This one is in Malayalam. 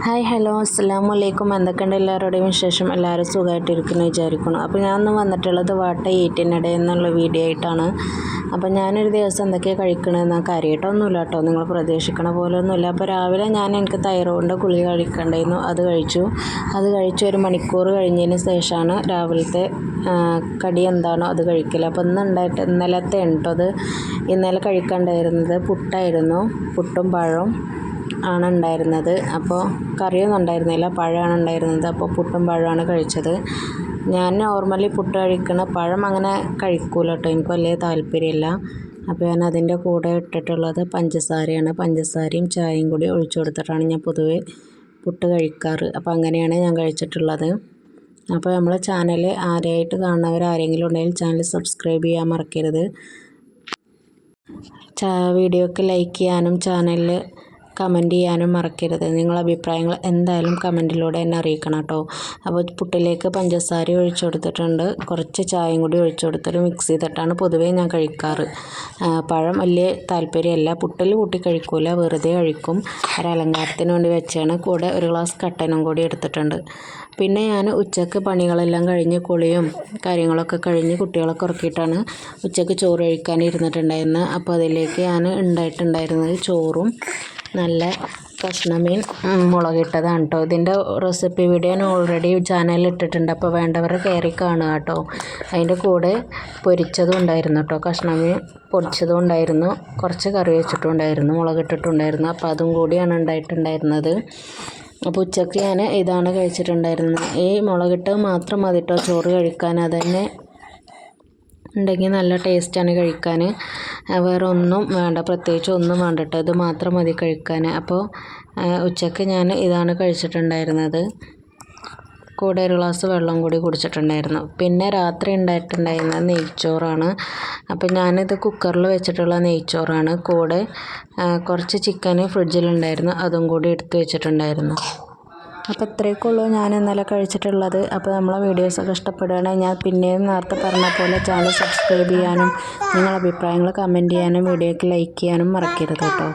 ഹായ് ഹലോ അസ്സലാമു അലൈക്കും. എന്തൊക്കെയുണ്ട് എല്ലാവരുടെയും വിശേഷം? എല്ലാവരും സുഖമായിട്ടിരിക്കുന്നു വിചാരിക്കുന്നു. അപ്പോൾ ഞാനൊന്ന് വന്നിട്ടുള്ളത് വാട്ട ഈറ്റിനിടെ എന്നുള്ള വീഡിയോ ആയിട്ടാണ്. അപ്പോൾ ഞാനൊരു ദിവസം എന്തൊക്കെയാണ് കഴിക്കണമെന്ന് കാര്യമായിട്ടൊന്നുമില്ല കേട്ടോ, നിങ്ങൾ പ്രതീക്ഷിക്കണ പോലെ ഒന്നുമില്ല. അപ്പോൾ രാവിലെ എനിക്ക് തൈറോയിഡിൻ്റെ ഗുളിക കഴിക്കണ്ടായിരുന്നു, അത് കഴിച്ച് ഒരു മണിക്കൂർ കഴിഞ്ഞതിന് ശേഷമാണ് രാവിലത്തെ കടി എന്താണോ അത് കഴിക്കില്ല. അപ്പോൾ ഇന്നലത്തെ ഉണ്ടോ അത്, ഇന്നലെ കഴിക്കാണ്ടായിരുന്നത് പുട്ടായിരുന്നു, പുട്ടും പഴവും ആണ് ഉണ്ടായിരുന്നത്. അപ്പോൾ കറിയൊന്നും ഉണ്ടായിരുന്നില്ല, പഴമാണ് ഉണ്ടായിരുന്നത്. അപ്പോൾ പുട്ടും പഴമാണ് കഴിച്ചത്. ഞാൻ നോർമലി പുട്ട് കഴിക്കണ പഴം അങ്ങനെ കഴിക്കൂല കേട്ടോ, എനിക്ക് വലിയ താല്പര്യമില്ല. അപ്പോൾ ഞാൻ അതിൻ്റെ കൂടെ ഇട്ടിട്ടുള്ളത് പഞ്ചസാരയാണ്. പഞ്ചസാരയും ചായയും കൂടി ഒഴിച്ചു കൊടുത്തിട്ടാണ് ഞാൻ പൊതുവെ പുട്ട് കഴിക്കാറ്. അപ്പോൾ അങ്ങനെയാണ് ഞാൻ കഴിച്ചിട്ടുള്ളത്. അപ്പോൾ നമ്മളെ ചാനൽ ആരെയായിട്ട് കാണുന്നവർ ആരെങ്കിലും ഉണ്ടെങ്കിൽ ചാനൽ സബ്സ്ക്രൈബ് ചെയ്യാൻ മറക്കരുത്. വീഡിയോക്ക് ലൈക്ക് ചെയ്യാനും ചാനലിൽ കമൻറ്റ് ചെയ്യാനും മറക്കരുത്. നിങ്ങളുടെ അഭിപ്രായങ്ങൾ എന്തായാലും കമൻറ്റിലൂടെ എന്നെ അറിയിക്കണം കേട്ടോ. അപ്പോൾ പുട്ടിലേക്ക് പഞ്ചസാര ഒഴിച്ചു കൊടുത്തിട്ടുണ്ട്, കുറച്ച് ചായയും കൂടി ഒഴിച്ചു കൊടുത്തിട്ട് മിക്സ് ചെയ്തിട്ടാണ് പൊതുവേ ഞാൻ കഴിക്കാറ്. പഴം വലിയ താല്പര്യമല്ല, പുട്ടിൽ കൂട്ടി കഴിക്കൂല, വെറുതെ കഴിക്കും. ഒരു അലങ്കാരത്തിന് വേണ്ടി വെച്ചാണ്. കൂടെ ഒരു ഗ്ലാസ് കട്ടനും കൂടി എടുത്തിട്ടുണ്ട്. പിന്നെ ഞാൻ ഉച്ചക്ക് പണികളെല്ലാം കഴിഞ്ഞ് കുളിയും കാര്യങ്ങളൊക്കെ കഴിഞ്ഞ് കുട്ടികളൊക്കെ ഉറക്കിയിട്ടാണ് ഉച്ചക്ക് ചോറ് കഴിക്കാൻ ഇരുന്നിട്ടുണ്ടായിരുന്നത്. അപ്പോൾ അതിലേക്ക് ഞാൻ ഉണ്ടായിട്ടുണ്ടായിരുന്നത് ചോറും നല്ല കഷ്ണമീൻ മുളകിട്ടതാണ് കേട്ടോ. ഇതിൻ്റെ റെസിപ്പി വീഡിയോ ഞാൻ ഓൾറെഡി ചാനലിൽ ഇട്ടിട്ടുണ്ട്, അപ്പോൾ വേണ്ടവർ കയറി കാണുക കേട്ടോ. അതിൻ്റെ കൂടെ പൊരിച്ചതും ഉണ്ടായിരുന്നു കേട്ടോ, കഷ്ണമീൻ പൊരിച്ചതും ഉണ്ടായിരുന്നു, കുറച്ച് കറി വെച്ചിട്ടും ഉണ്ടായിരുന്നു, മുളകിട്ടിട്ടുണ്ടായിരുന്നു. അപ്പോൾ അതും കൂടിയാണ് ഉണ്ടായിട്ടുണ്ടായിരുന്നത്. അപ്പോൾ ഉച്ചയ്ക്ക് ഞാൻ ഇതാണ് കഴിച്ചിട്ടുണ്ടായിരുന്നത്. ഈ മുളകിട്ട് മാത്രം മതി കേട്ടോ ചോറ് കഴിക്കാൻ, അതന്നെ ഉണ്ടെങ്കിൽ നല്ല ടേസ്റ്റാണ് കഴിക്കാൻ. വേറെ ഒന്നും വേണ്ട, പ്രത്യേകിച്ച് ഒന്നും വേണ്ട കേട്ടോ, ഇത് മാത്രം മതി കഴിക്കാൻ. അപ്പോൾ ഉച്ചയ്ക്ക് ഞാൻ ഇതാണ് കഴിച്ചിട്ടുണ്ടായിരുന്നത്. കൂടെ ഒരു ഗ്ലാസ് വെള്ളം കൂടി കുടിച്ചിട്ടുണ്ടായിരുന്നു. പിന്നെ രാത്രി ഉണ്ടായിട്ടുണ്ടായിരുന്നത് നെയ്ച്ചോറാണ്. അപ്പോൾ ഞാനിത് കുക്കറിൽ വെച്ചിട്ടുള്ള നെയ്ച്ചോറാണ്. കൂടെ കുറച്ച് ചിക്കൻ ഫ്രിഡ്ജിലുണ്ടായിരുന്നു, അതും കൂടി എടുത്ത് വെച്ചിട്ടുണ്ടായിരുന്നു. അപ്പോൾ ഇത്രയൊക്കെ ഉള്ളൂ ഞാൻ ഇന്നലെ കഴിച്ചിട്ടുള്ളത്. അപ്പോൾ നമ്മളെ വീഡിയോസൊക്കെ ഇഷ്ടപ്പെടുകയാണെങ്കിൽ ഞാൻ പിന്നെയും നേരത്തെ പറഞ്ഞ പോലെ ചാനൽ സബ്സ്ക്രൈബ് ചെയ്യാനും നിങ്ങളുടെ അഭിപ്രായങ്ങൾ കമൻറ്റ് ചെയ്യാനും വീഡിയോയ്ക്ക് ലൈക്ക് ചെയ്യാനും മറക്കരുത് കേട്ടോ.